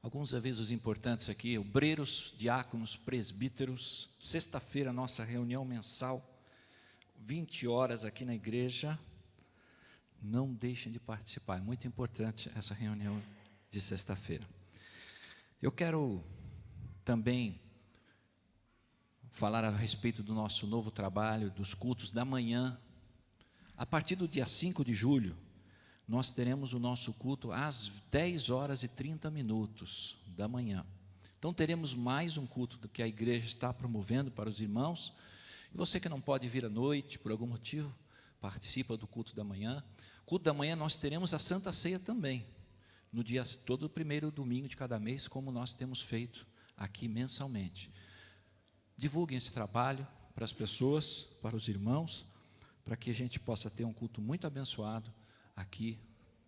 alguns avisos importantes aqui: obreiros, diáconos, presbíteros, sexta-feira, nossa reunião mensal, 20 horas aqui na igreja. Não deixem de participar, é muito importante essa reunião de sexta-feira. Eu quero também falar a respeito do nosso novo trabalho, dos cultos da manhã. A partir do dia 5 de julho, nós teremos o nosso culto às 10 horas e 30 minutos da manhã. Então teremos mais um culto do que a igreja está promovendo para os irmãos. E você que não pode vir à noite, por algum motivo, participa do culto da manhã. Culto da manhã nós teremos a Santa Ceia também, no dia, todo primeiro domingo de cada mês, como nós temos feito aqui mensalmente. Divulguem esse trabalho para as pessoas, para os irmãos, para que a gente possa ter um culto muito abençoado aqui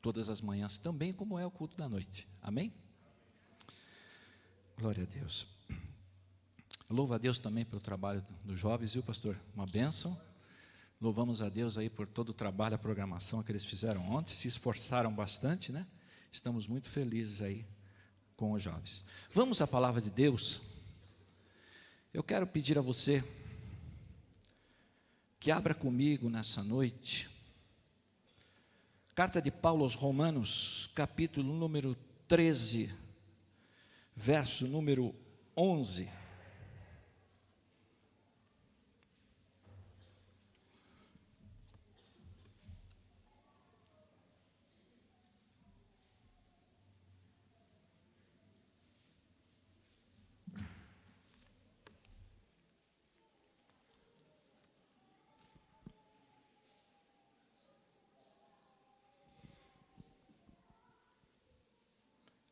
todas as manhãs, também como é o culto da noite. Amém? Glória a Deus. Louvo a Deus também pelo trabalho dos jovens, viu, pastor? Uma bênção. Louvamos a Deus aí por todo o trabalho, a programação que eles fizeram ontem, se esforçaram bastante, né? Estamos muito felizes aí com os jovens. Vamos à palavra de Deus. Eu quero pedir a você que abra comigo nessa noite, carta de Paulo aos Romanos, capítulo número 13, verso número 11.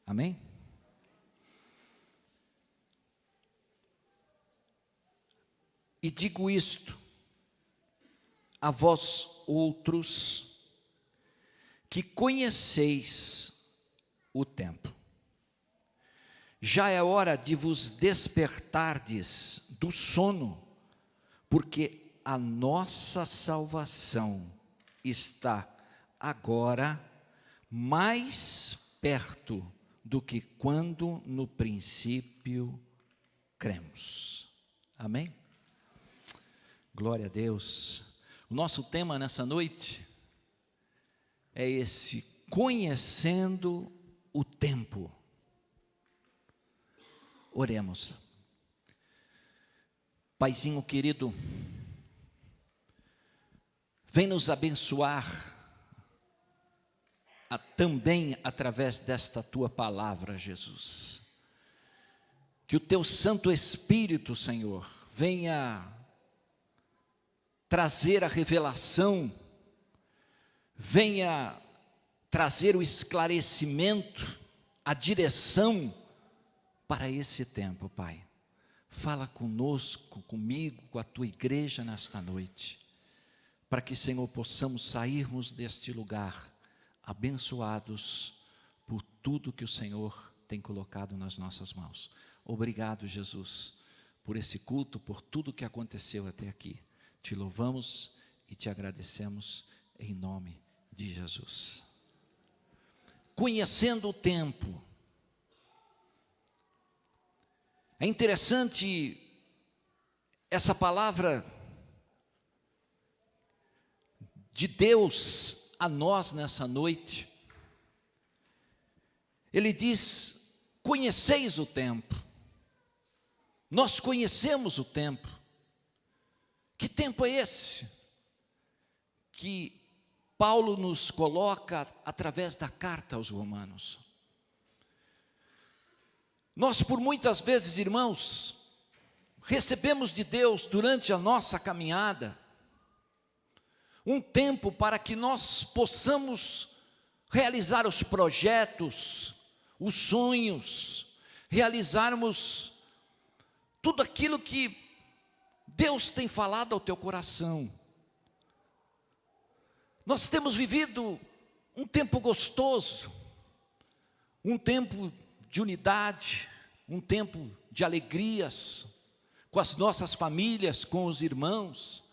Amém? E digo isto a vós outros, que conheceis o tempo. Já é hora de vos despertardes do sono, porque a nossa salvação está agora mais perto do que quando no princípio cremos. Amém? Glória a Deus. O nosso tema nessa noite é esse: conhecendo o tempo. Oremos. Paizinho querido, vem nos abençoar também através desta tua palavra, Jesus. Que o teu Santo Espírito, Senhor, venha trazer a revelação, venha trazer o esclarecimento, a direção para esse tempo, Pai. Fala conosco, comigo, com a tua igreja nesta noite, para que, Senhor, possamos sairmos deste lugar abençoados por tudo que o Senhor tem colocado nas nossas mãos. Obrigado, Jesus, por esse culto, por tudo que aconteceu até aqui. Te louvamos e te agradecemos em nome de Jesus. Conhecendo o tempo. É interessante essa palavra de Deus a nós nessa noite. Ele diz: conheceis o tempo. Nós conhecemos o tempo. Que tempo é esse que Paulo nos coloca através da carta aos Romanos? Nós, por muitas vezes, irmãos, recebemos de Deus durante a nossa caminhada um tempo para que nós possamos realizar os projetos, os sonhos, realizarmos tudo aquilo que Deus tem falado ao teu coração. Nós temos vivido um tempo gostoso, um tempo de unidade, um tempo de alegrias com as nossas famílias, com os irmãos,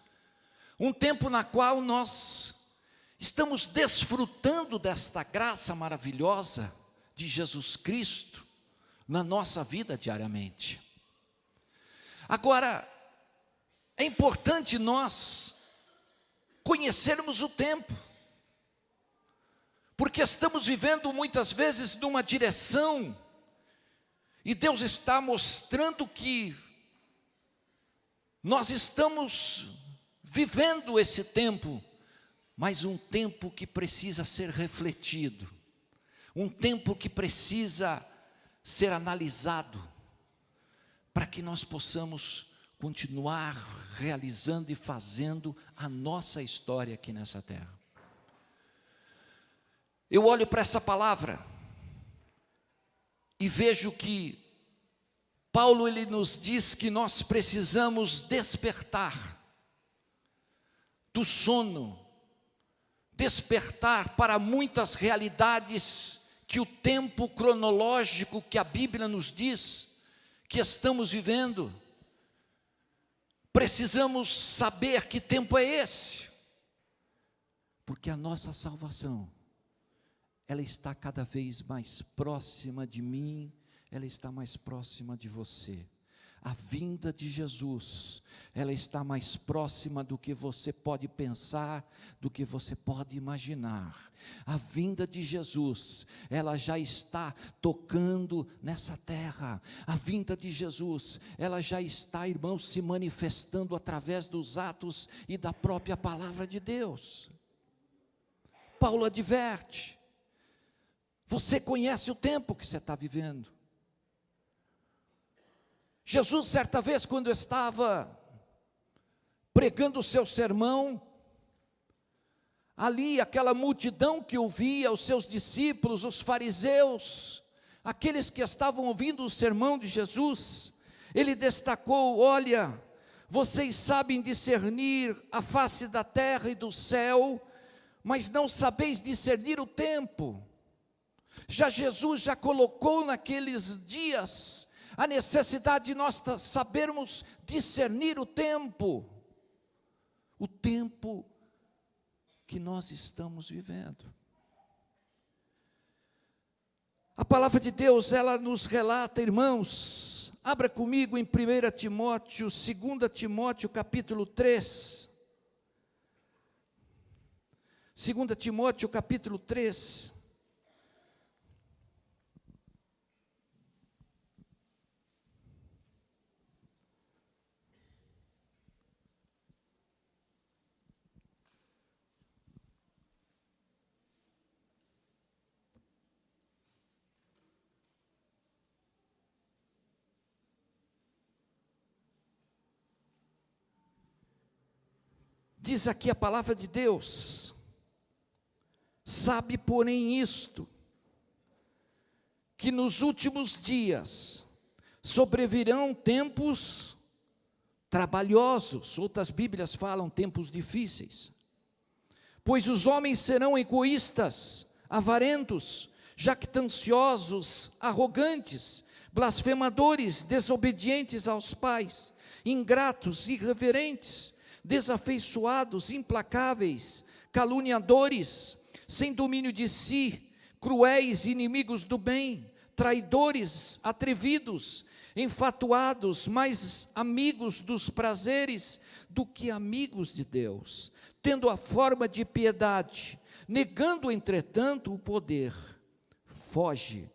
um tempo na qual nós estamos desfrutando desta graça maravilhosa de Jesus Cristo, na nossa vida diariamente. Agora, é importante nós conhecermos o tempo, porque estamos vivendo muitas vezes numa direção, e Deus está mostrando que nós estamos vivendo esse tempo, mas um tempo que precisa ser refletido, um tempo que precisa ser analisado, para que nós possamos continuar realizando e fazendo a nossa história aqui nessa terra. Eu olho para essa palavra e vejo que Paulo ele nos diz que nós precisamos despertar do sono, despertar para muitas realidades que o tempo cronológico que a Bíblia nos diz que estamos vivendo. Precisamos saber que tempo é esse, porque a nossa salvação, ela está cada vez mais próxima de mim, ela está mais próxima de você. A vinda de Jesus, ela está mais próxima do que você pode pensar, do que você pode imaginar. A vinda de Jesus, ela já está tocando nessa terra. A vinda de Jesus, ela já está, irmãos, se manifestando através dos atos e da própria palavra de Deus. Paulo adverte: você conhece o tempo que você está vivendo. Jesus, certa vez, quando estava pregando o seu sermão, ali aquela multidão que ouvia, os seus discípulos, os fariseus, aqueles que estavam ouvindo o sermão de Jesus, ele destacou: olha, vocês sabem discernir a face da terra e do céu, mas não sabeis discernir o tempo. Já Jesus já colocou naqueles dias a necessidade de nós sabermos discernir o tempo que nós estamos vivendo. A palavra de Deus, ela nos relata, irmãos, abra comigo em 1 Timóteo, 2 Timóteo capítulo 3, 2 Timóteo capítulo 3, diz aqui a palavra de Deus: sabe, porém, isto, que nos últimos dias sobrevirão tempos trabalhosos, outras Bíblias falam tempos difíceis, pois os homens serão egoístas, avarentos, jactanciosos, arrogantes, blasfemadores, desobedientes aos pais, ingratos, irreverentes, desafeiçoados, implacáveis, caluniadores, sem domínio de si, cruéis, inimigos do bem, traidores, atrevidos, enfatuados, mais amigos dos prazeres do que amigos de Deus, tendo a forma de piedade, negando, entretanto, o poder. Foge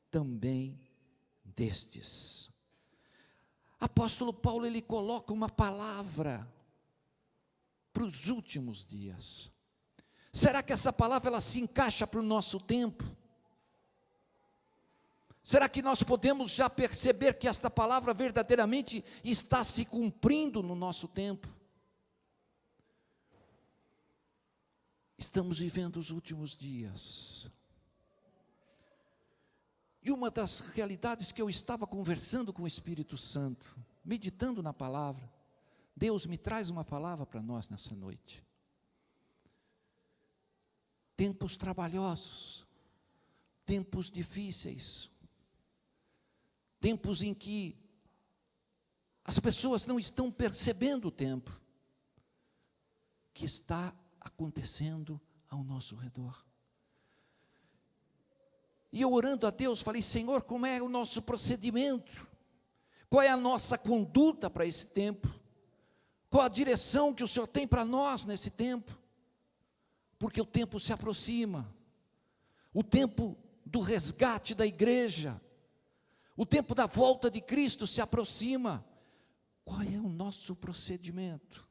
também destes. Apóstolo Paulo, ele coloca uma palavra para os últimos dias. Será que essa palavra ela se encaixa para o nosso tempo? Será que nós podemos já perceber que esta palavra verdadeiramente está se cumprindo no nosso tempo? Estamos vivendo os últimos dias. E uma das realidades que eu estava conversando com o Espírito Santo, meditando na palavra, Deus me traz uma palavra para nós nessa noite. Tempos trabalhosos, tempos difíceis, tempos em que as pessoas não estão percebendo o tempo que está acontecendo ao nosso redor. E eu orando a Deus, falei: Senhor, como é o nosso procedimento? Qual é a nossa conduta para esse tempo? Qual a direção que o Senhor tem para nós nesse tempo? Porque o tempo se aproxima, o tempo do resgate da igreja, o tempo da volta de Cristo se aproxima. Qual é o nosso procedimento?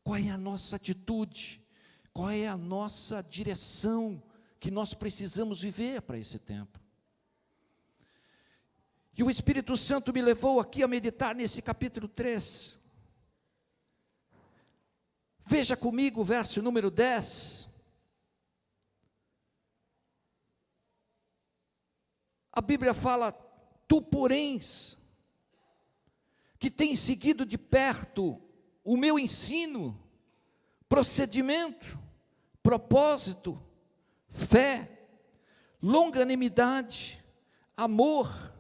Qual é a nossa atitude? Qual é a nossa direção que nós precisamos viver para esse tempo? E o Espírito Santo me levou aqui a meditar nesse capítulo 3. Veja comigo o verso número 10. A Bíblia fala: tu, porém, que tens seguido de perto o meu ensino, procedimento, propósito, fé, longanimidade, amor,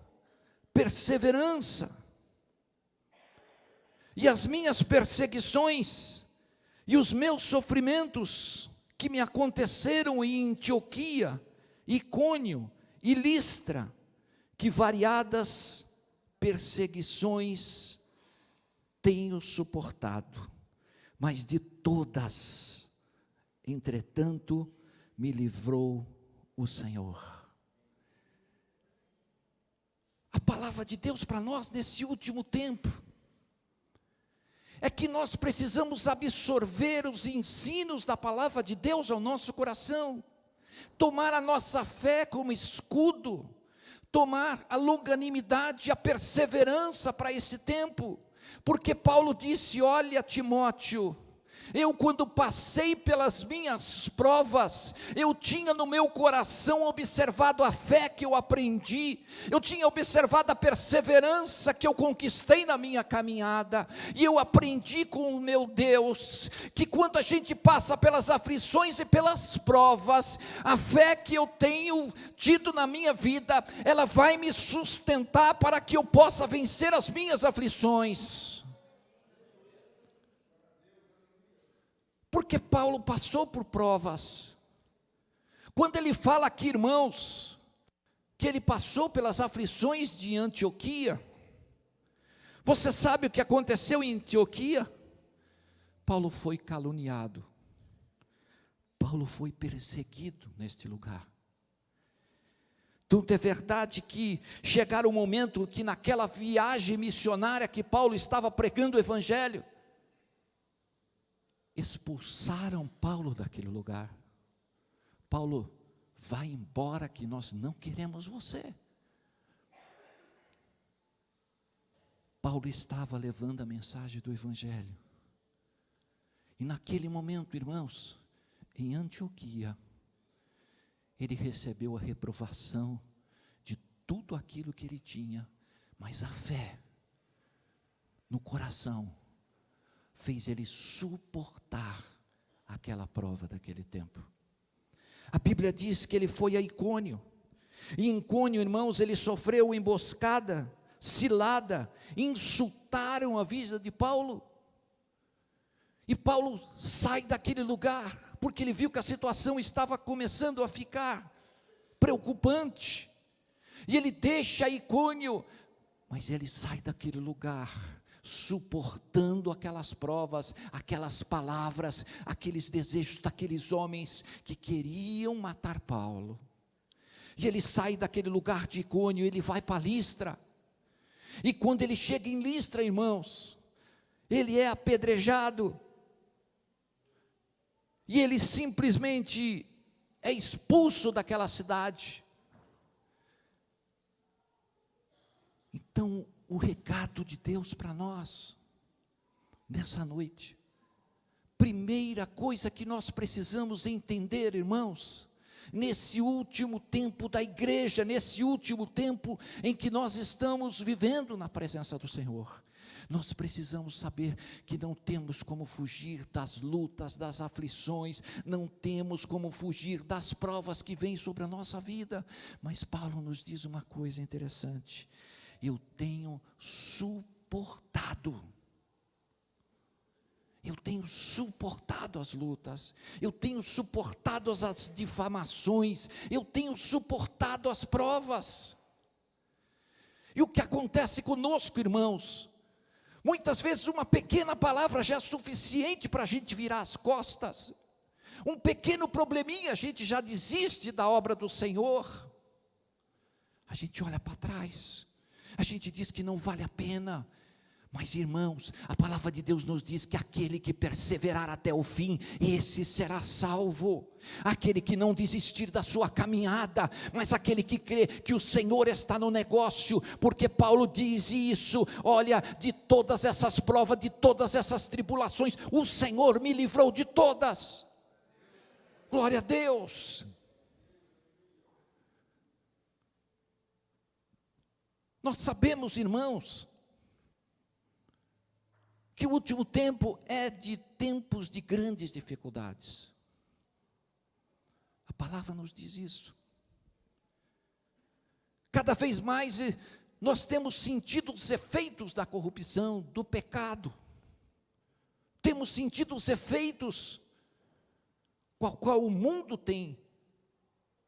perseverança, e as minhas perseguições e os meus sofrimentos que me aconteceram em Antioquia, Icônio e Listra, que variadas perseguições tenho suportado, mas de todas, entretanto, me livrou o Senhor. A palavra de Deus para nós nesse último tempo é que nós precisamos absorver os ensinos da palavra de Deus ao nosso coração, tomar a nossa fé como escudo, tomar a longanimidade, a perseverança para esse tempo, porque Paulo disse: olha, Timóteo, eu quando passei pelas minhas provas, eu tinha no meu coração observado a fé que eu aprendi, eu tinha observado a perseverança que eu conquistei na minha caminhada, e eu aprendi com o meu Deus, que quando a gente passa pelas aflições e pelas provas, a fé que eu tenho tido na minha vida, ela vai me sustentar para que eu possa vencer as minhas aflições. Porque Paulo passou por provas. Quando ele fala aqui, irmãos, que ele passou pelas aflições de Antioquia, você sabe o que aconteceu em Antioquia? Paulo foi caluniado, Paulo foi perseguido neste lugar. Tanto é verdade que chegaram um momento que naquela viagem missionária que Paulo estava pregando o evangelho, expulsaram Paulo daquele lugar. Paulo, vai embora que nós não queremos você. Paulo estava levando a mensagem do evangelho. E naquele momento, irmãos, em Antioquia, ele recebeu a reprovação de tudo aquilo que ele tinha, mas a fé no coração fez ele suportar aquela prova daquele tempo. A Bíblia diz que ele foi a Icônio, e em Icônio, irmãos, ele sofreu emboscada, cilada, insultaram a vida de Paulo, e Paulo sai daquele lugar, porque ele viu que a situação estava começando a ficar preocupante, e ele deixa Icônio, mas ele sai daquele lugar, suportando aquelas provas, aquelas palavras, aqueles desejos daqueles homens que queriam matar Paulo. E ele sai daquele lugar de Icônio, ele vai para Listra, e quando ele chega em Listra, irmãos, ele é apedrejado, e ele simplesmente é expulso daquela cidade. Então, o recado de Deus para nós, nessa noite, primeira coisa que nós precisamos entender, irmãos, nesse último tempo da igreja, nesse último tempo em que nós estamos vivendo na presença do Senhor, nós precisamos saber que não temos como fugir das lutas, das aflições, não temos como fugir das provas que vêm sobre a nossa vida, mas Paulo nos diz uma coisa interessante: eu tenho suportado. Eu tenho suportado as lutas, eu tenho suportado as difamações, eu tenho suportado as provas. E o que acontece conosco, irmãos? Muitas vezes uma pequena palavra já é suficiente para a gente virar as costas. Um pequeno probleminha, a gente já desiste da obra do Senhor. A gente olha para trás, a gente diz que não vale a pena. Mas, irmãos, a palavra de Deus nos diz que aquele que perseverar até o fim, esse será salvo. Aquele que não desistir da sua caminhada, mas aquele que crê que o Senhor está no negócio, porque Paulo diz isso: olha, de todas essas provas, de todas essas tribulações, o Senhor me livrou de todas. Glória a Deus. Nós sabemos, irmãos, que o último tempo é de tempos de grandes dificuldades. A palavra nos diz isso. Cada vez mais nós temos sentido os efeitos da corrupção, do pecado. Temos sentido os efeitos qual o mundo tem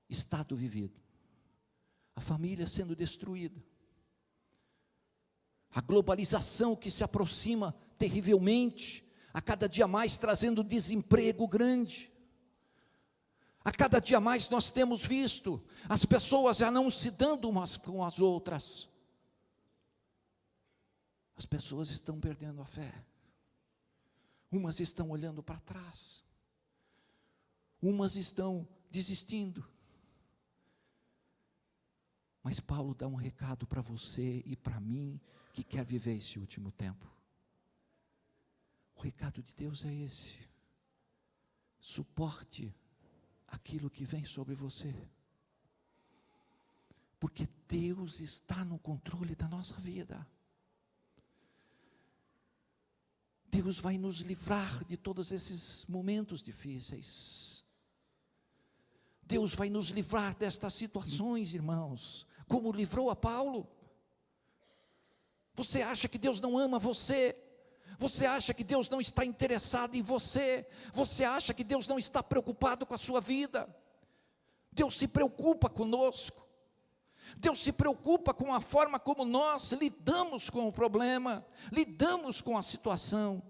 estado vivido. A família sendo destruída. A globalização que se aproxima terrivelmente, a cada dia mais trazendo desemprego grande. A cada dia mais nós temos visto as pessoas já não se dando umas com as outras. As pessoas estão perdendo a fé. Umas estão olhando para trás. Umas estão desistindo. Mas Paulo dá um recado para você e para mim, que quer viver esse último tempo. O recado de Deus é esse: suporte aquilo que vem sobre você, porque Deus está no controle da nossa vida. Deus vai nos livrar de todos esses momentos difíceis. Deus vai nos livrar destas situações, irmãos, como livrou a Paulo. Você acha que Deus não ama você? Você acha que Deus não está interessado em você? Você acha que Deus não está preocupado com a sua vida? Deus se preocupa conosco. Deus se preocupa com a forma como nós lidamos com o problema, lidamos com a situação.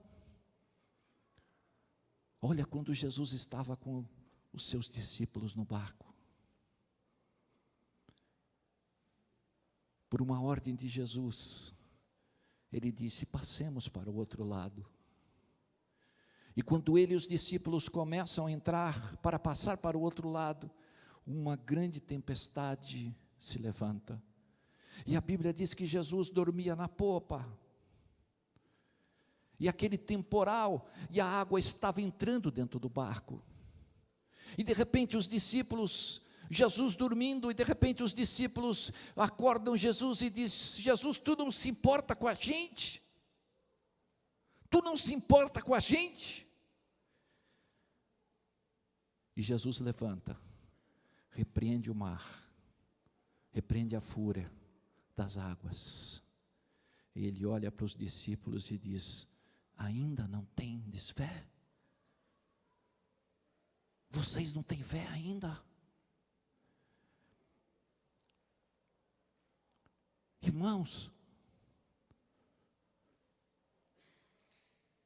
Olha quando Jesus estava com os seus discípulos no barco. Por uma ordem de Jesus, ele disse: passemos para o outro lado. E quando ele e os discípulos começam a entrar para passar para o outro lado, uma grande tempestade se levanta. E a Bíblia diz que Jesus dormia na popa. E aquele temporal, e a água estava entrando dentro do barco. E de repente os discípulos, Jesus dormindo, e de repente os discípulos acordam Jesus e diz: Jesus, tu não se importa com a gente? Tu não se importa com a gente? E Jesus levanta, repreende o mar, repreende a fúria das águas. E ele olha para os discípulos e diz: ainda não tendes fé? Vocês não têm fé ainda? Irmãos,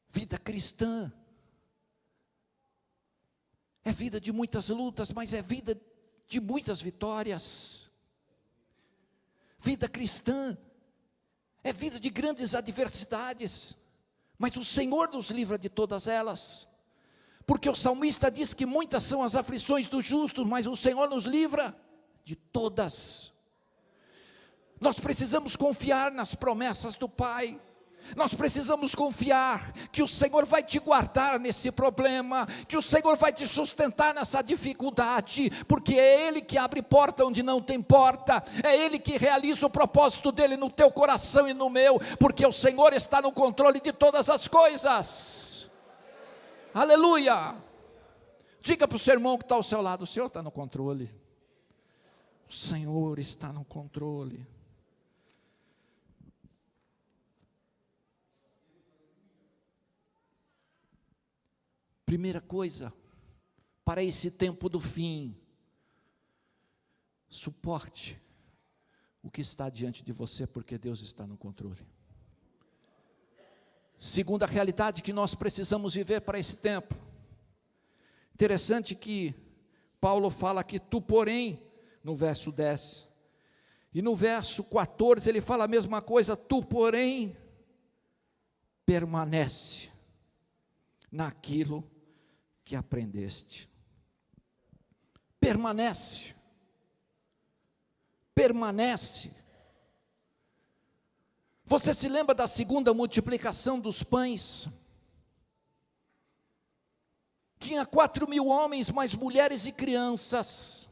vida cristã é vida de muitas lutas, mas é vida de muitas vitórias. Vida cristã é vida de grandes adversidades, mas o Senhor nos livra de todas elas, porque o salmista diz que muitas são as aflições do justo, mas o Senhor nos livra de todas. Nós precisamos confiar nas promessas do Pai. Nós precisamos confiar que o Senhor vai te guardar nesse problema, que o Senhor vai te sustentar nessa dificuldade, porque é Ele que abre porta onde não tem porta, é Ele que realiza o propósito dEle no teu coração e no meu, porque o Senhor está no controle de todas as coisas. Aleluia! Diga para o seu irmão que está ao seu lado: o Senhor está no controle. O Senhor está no controle. Primeira coisa, para esse tempo do fim, suporte o que está diante de você, porque Deus está no controle. Segunda realidade que nós precisamos viver para esse tempo. Interessante que Paulo fala que tu, porém, no verso 10, e no verso 14 ele fala a mesma coisa, tu, porém, permanece naquilo que aprendeste. Permanece. Você se lembra da segunda multiplicação dos pães? Tinha 4.000 homens, mais mulheres e crianças.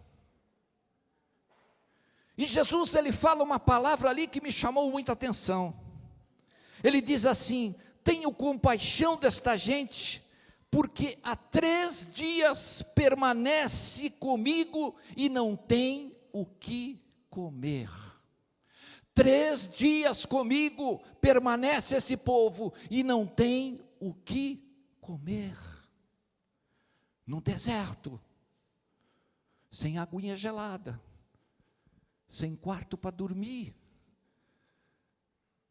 E Jesus, ele fala uma palavra ali que me chamou muita atenção. Ele diz assim: tenho compaixão desta gente, porque há 3 dias permanece comigo e não tem o que comer. 3 dias comigo permanece esse povo e não tem o que comer. No deserto, sem aguinha gelada, sem quarto para dormir.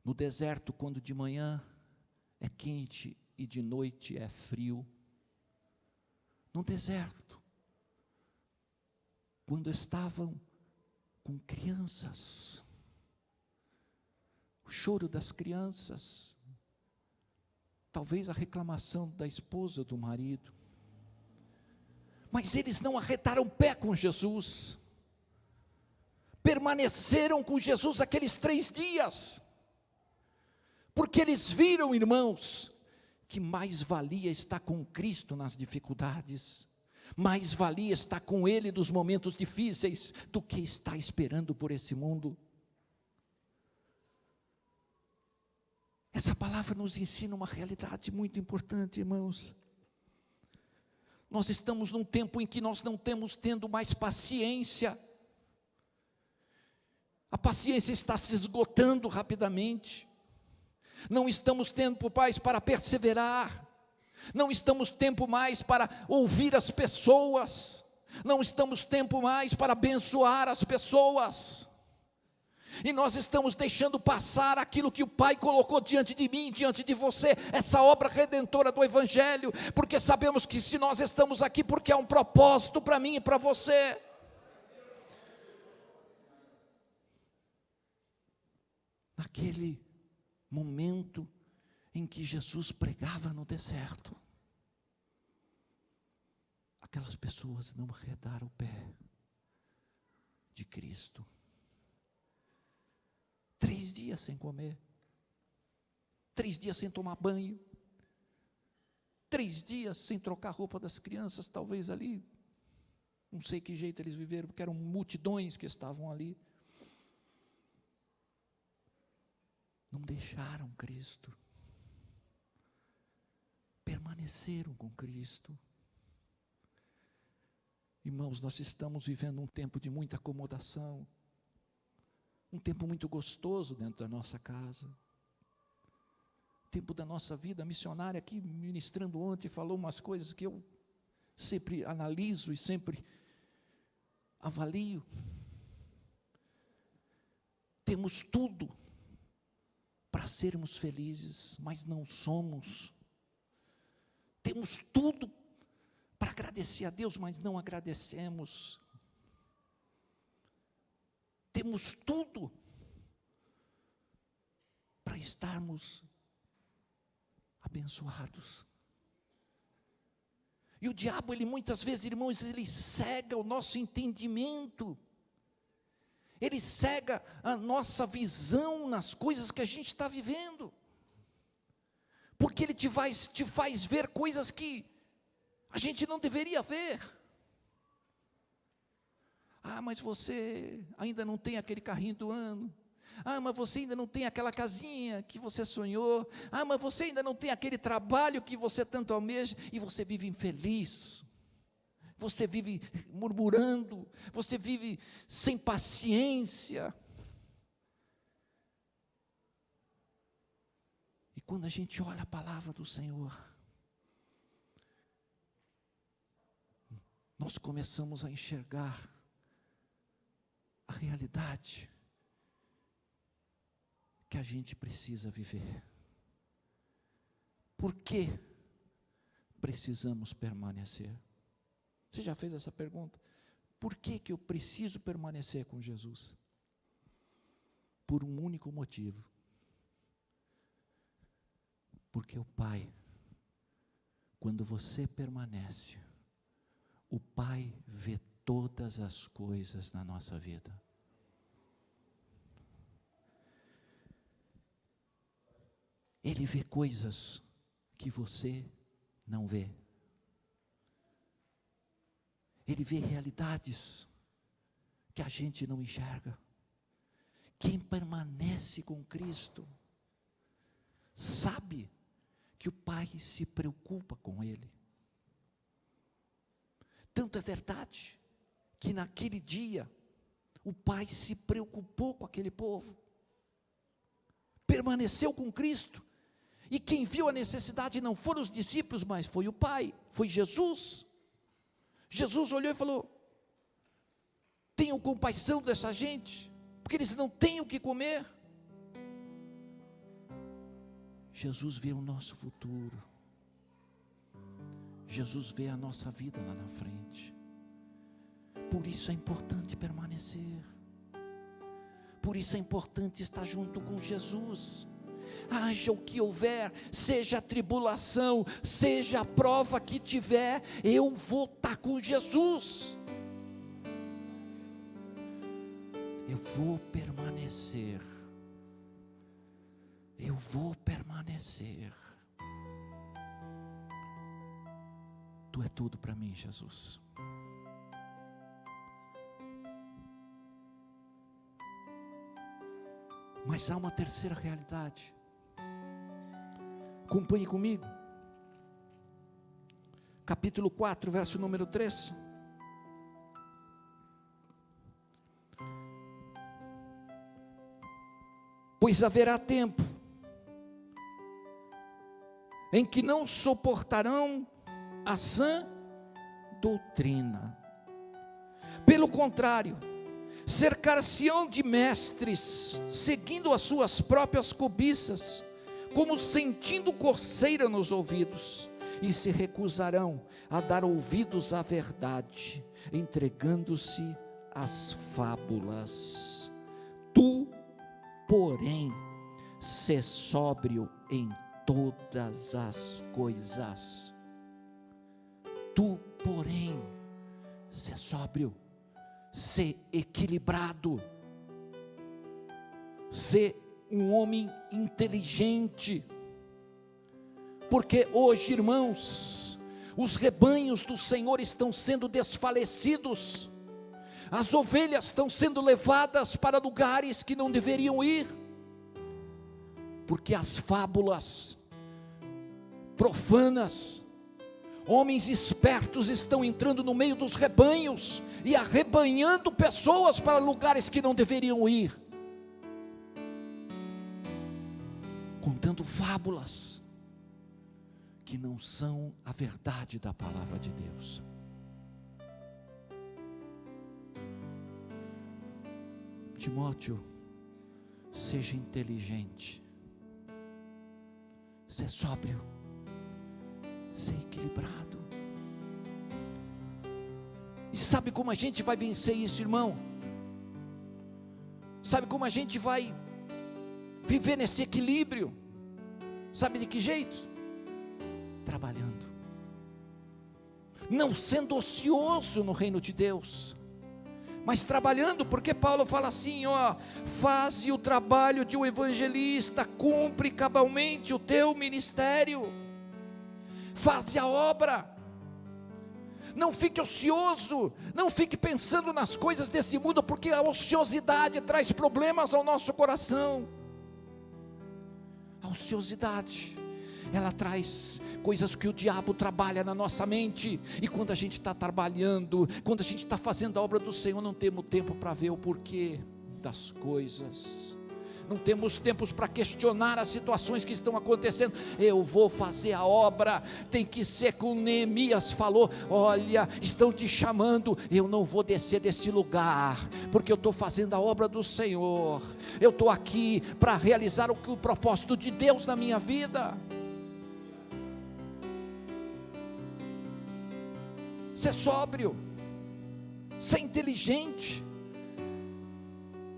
No deserto, quando de manhã é quente e de noite é frio. No deserto, quando estavam com crianças, o choro das crianças, talvez a reclamação da esposa, do marido, mas eles não arredaram o pé com Jesus, permaneceram com Jesus aqueles 3 dias, porque eles viram, irmãos, que mais valia estar com Cristo nas dificuldades, mais valia estar com Ele nos momentos difíceis, do que estar esperando por esse mundo. Essa palavra nos ensina uma realidade muito importante, irmãos. Nós estamos num tempo em que nós não estamos tendo mais paciência. A paciência está se esgotando rapidamente. Não estamos tendo paz para perseverar. Não estamos tempo mais para ouvir as pessoas. Não estamos tempo mais para abençoar as pessoas. E nós estamos deixando passar aquilo que o Pai colocou diante de mim, diante de você, essa obra redentora do Evangelho, porque sabemos que se nós estamos aqui, porque há um propósito para mim e para você. Naquele momento em que Jesus pregava no deserto, aquelas pessoas não arredaram o pé de Cristo. 3 dias sem comer, 3 dias sem tomar banho, 3 dias sem trocar a roupa das crianças, talvez ali, não sei que jeito eles viveram, porque eram multidões que estavam ali. Não deixaram Cristo, permaneceram com Cristo. Irmãos, nós estamos vivendo um tempo de muita acomodação, um tempo muito gostoso dentro da nossa casa, tempo da nossa vida. A missionária aqui ministrando ontem falou umas coisas que eu sempre analiso e sempre avalio. Temos tudo para sermos felizes, mas não somos. Temos tudo para agradecer a Deus, mas não agradecemos. Temos tudo para estarmos abençoados. E o diabo, ele muitas vezes, irmãos, ele cega o nosso entendimento. Ele cega a nossa visão nas coisas que a gente está vivendo. Porque ele te faz ver coisas que a gente não deveria ver. Ah, mas você ainda não tem aquele carrinho do ano. Ah, mas você ainda não tem aquela casinha que você sonhou. Ah, mas você ainda não tem aquele trabalho que você tanto almeja. E você vive infeliz. Você vive murmurando. Você vive sem paciência. E quando a gente olha a palavra do Senhor, nós começamos a enxergar a realidade que a gente precisa viver. Por que precisamos permanecer? Você já fez essa pergunta? Por que eu preciso permanecer com Jesus? Por um único motivo. Porque o Pai, quando você permanece, o Pai vê todas as coisas na nossa vida. Ele vê coisas que você não vê. Ele vê realidades que a gente não enxerga. Quem permanece com Cristo sabe que o Pai se preocupa com ele. Tanto é verdade que naquele dia o Pai se preocupou com aquele povo, permaneceu com Cristo, e quem viu a necessidade não foram os discípulos, mas foi o Pai, foi Jesus. Jesus olhou e falou: tenham compaixão dessa gente, porque eles não têm o que comer. Jesus vê o nosso futuro, Jesus vê a nossa vida lá na frente. Por isso é importante permanecer, por isso é importante estar junto com Jesus. Haja o que houver, seja a tribulação, seja a prova que tiver, eu vou estar com Jesus. Eu vou permanecer. Eu vou permanecer. Tu é tudo para mim, Jesus. Mas há uma terceira realidade. Acompanhe comigo. Capítulo 4, verso número 3. Pois haverá tempo em que não suportarão a sã doutrina. Pelo contrário, cercar-se-ão de mestres, seguindo as suas próprias cobiças, como sentindo coceira nos ouvidos, e se recusarão a dar ouvidos à verdade, entregando-se às fábulas. Tu, porém, sê sóbrio em todas as coisas. Tu, porém, sê sóbrio, sê equilibrado, sê um homem inteligente, porque hoje, irmãos, os rebanhos do Senhor estão sendo desfalecidos, as ovelhas estão sendo levadas para lugares que não deveriam ir, porque as fábulas profanas, homens espertos estão entrando no meio dos rebanhos e arrebanhando pessoas para lugares que não deveriam ir, contando fábulas que não são a verdade da palavra de Deus. Timóteo, seja inteligente, seja sóbrio, seja equilibrado. E sabe como a gente vai vencer isso, irmão? Sabe como a gente vai viver nesse equilíbrio? Sabe de que jeito? Trabalhando, não sendo ocioso no reino de Deus, mas trabalhando, porque Paulo fala assim, faze o trabalho de um evangelista, cumpre cabalmente o teu ministério, faze a obra, não fique ocioso, não fique pensando nas coisas desse mundo, porque a ociosidade traz problemas ao nosso coração. A ociosidade, ela traz coisas que o diabo trabalha na nossa mente, e quando a gente está trabalhando, quando a gente está fazendo a obra do Senhor, não temos tempo para ver o porquê das coisas, não temos tempos para questionar as situações que estão acontecendo. Eu vou fazer a obra. Tem que ser como Neemias falou: olha, estão te chamando, eu não vou descer desse lugar, porque eu estou fazendo a obra do Senhor, eu estou aqui para realizar o propósito de Deus na minha vida. Ser sóbrio, ser inteligente.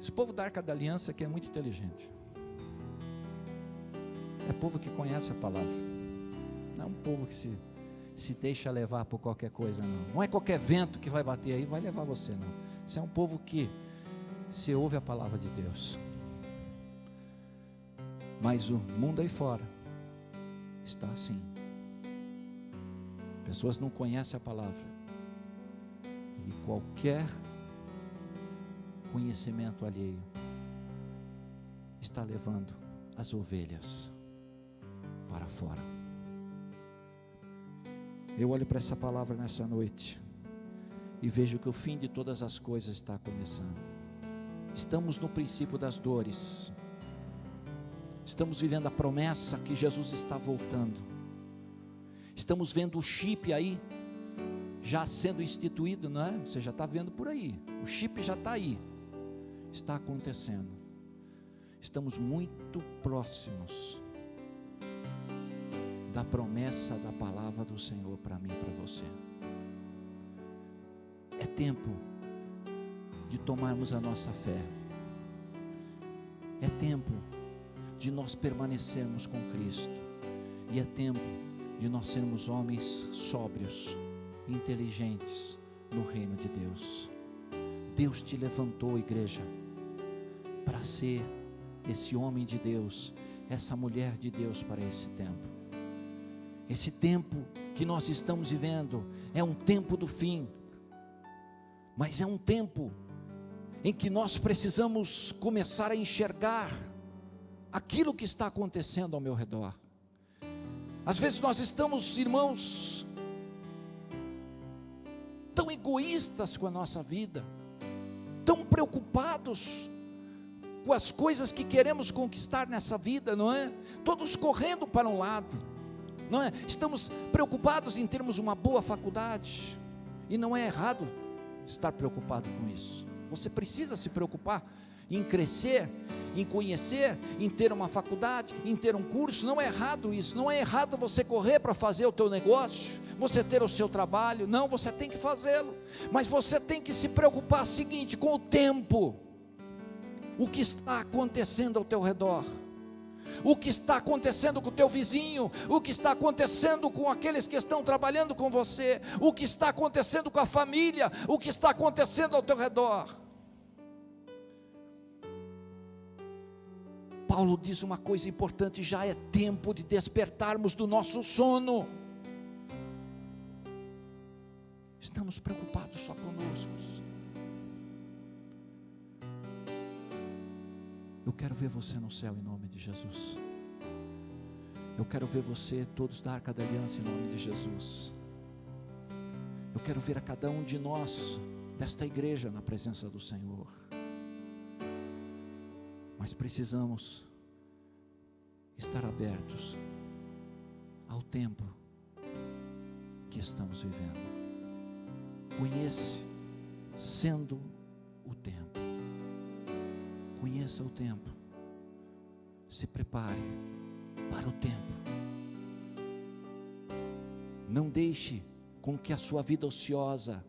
Esse povo da Arca da Aliança que é muito inteligente, é povo que conhece a palavra, não é um povo que se deixa levar por qualquer coisa, não é qualquer vento que vai bater aí, vai levar você, não. Isso é um povo que se ouve a palavra de Deus. Mas o mundo aí fora está assim, pessoas não conhecem a palavra, e qualquer conhecimento alheio está levando as ovelhas para fora. Eu olho para essa palavra nessa noite e vejo que o fim de todas as coisas está começando. Estamos no princípio das dores, estamos vivendo a promessa que Jesus está voltando, estamos vendo o chip aí já sendo instituído, não é? Você já está vendo por aí, o chip já está aí, está acontecendo. Estamos muito próximos da promessa da palavra do Senhor para mim e para você. É tempo de tomarmos a nossa fé, é tempo de nós permanecermos com Cristo, e é tempo de nós sermos homens sóbrios, inteligentes no reino de Deus. Deus te levantou, igreja, para ser esse homem de Deus, essa mulher de Deus para esse tempo. Esse tempo que nós estamos vivendo é um tempo do fim, mas é um tempo em que nós precisamos começar a enxergar aquilo que está acontecendo ao meu redor. Às vezes nós estamos, irmãos, tão egoístas com a nossa vida, tão preocupados com as coisas que queremos conquistar nessa vida, não é? Todos correndo para um lado, não é? Estamos preocupados em termos uma boa faculdade, e não é errado estar preocupado com isso. Você precisa se preocupar em crescer, em conhecer, em ter uma faculdade, em ter um curso. Não é errado isso, não é errado você correr para fazer o teu negócio, você ter o seu trabalho. Não, você tem que fazê-lo, mas você tem que se preocupar seguinte, com o tempo, o que está acontecendo ao teu redor, o que está acontecendo com o teu vizinho, o que está acontecendo com aqueles que estão trabalhando com você, o que está acontecendo com a família, o que está acontecendo ao teu redor. Paulo diz uma coisa importante: já é tempo de despertarmos do nosso sono. Estamos preocupados só conosco. Eu quero ver você no céu em nome de Jesus. Eu quero ver você, todos da Arca da Aliança, em nome de Jesus. Eu quero ver a cada um de nós desta igreja na presença do Senhor. Mas precisamos estar abertos ao tempo que estamos vivendo. Conhecendo o tempo. Conheça o tempo. Se prepare para o tempo. Não deixe com que a sua vida ociosa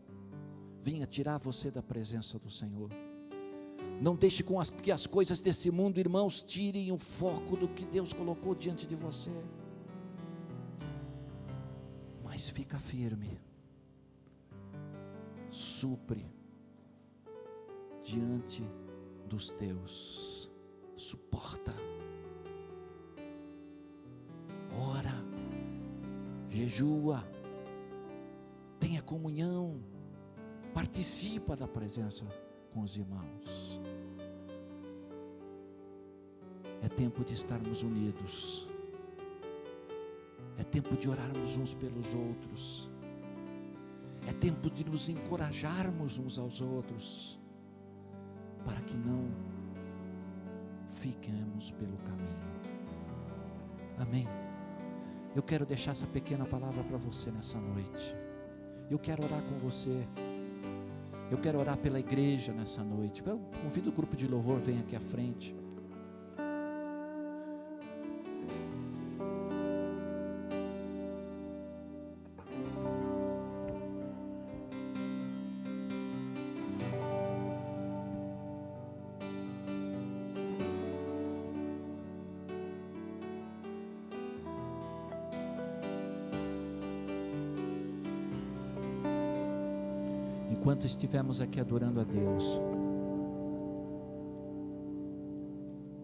venha tirar você da presença do Senhor. Não deixe que as coisas desse mundo, irmãos, tirem o foco do que Deus colocou diante de você. Mas fica firme. Supre diante dos teus. Suporta. Ora. Jejua. Tenha comunhão. Participa da presença com os irmãos. É tempo de estarmos unidos. É tempo de orarmos uns pelos outros. É tempo de nos encorajarmos uns aos outros, para que não fiquemos pelo caminho. Amém. Eu quero deixar essa pequena palavra para você nessa noite. Eu quero orar com você. Eu quero orar pela igreja nessa noite. Eu convido o grupo de louvor, vem aqui à frente. Enquanto estivermos aqui adorando a Deus,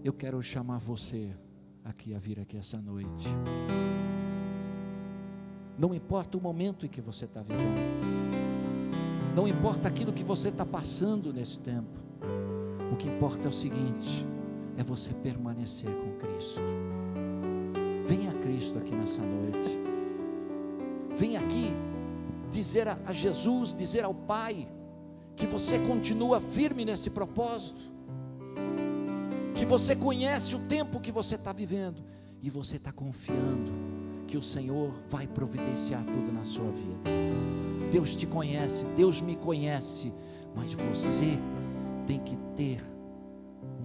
eu quero chamar você aqui a vir aqui essa noite. Não importa o momento em que você está vivendo, não importa aquilo que você está passando nesse tempo, o que importa é o seguinte, é você permanecer com Cristo. Venha a Cristo aqui nessa noite, venha aqui dizer a Jesus, dizer ao Pai, que você continua firme nesse propósito, que você conhece o tempo que você está vivendo, e você está confiando, que o Senhor vai providenciar tudo na sua vida. Deus te conhece, Deus me conhece, mas você tem que ter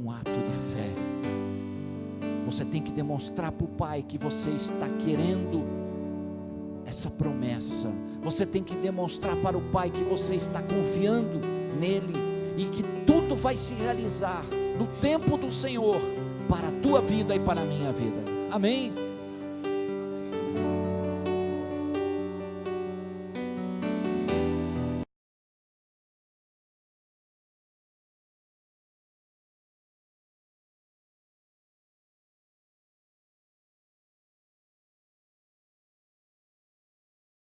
um ato de fé, você tem que demonstrar para o Pai, que você está querendo essa promessa, você tem que demonstrar para o Pai, que você está confiando nele, e que tudo vai se realizar, no tempo do Senhor, para a tua vida e para a minha vida, amém?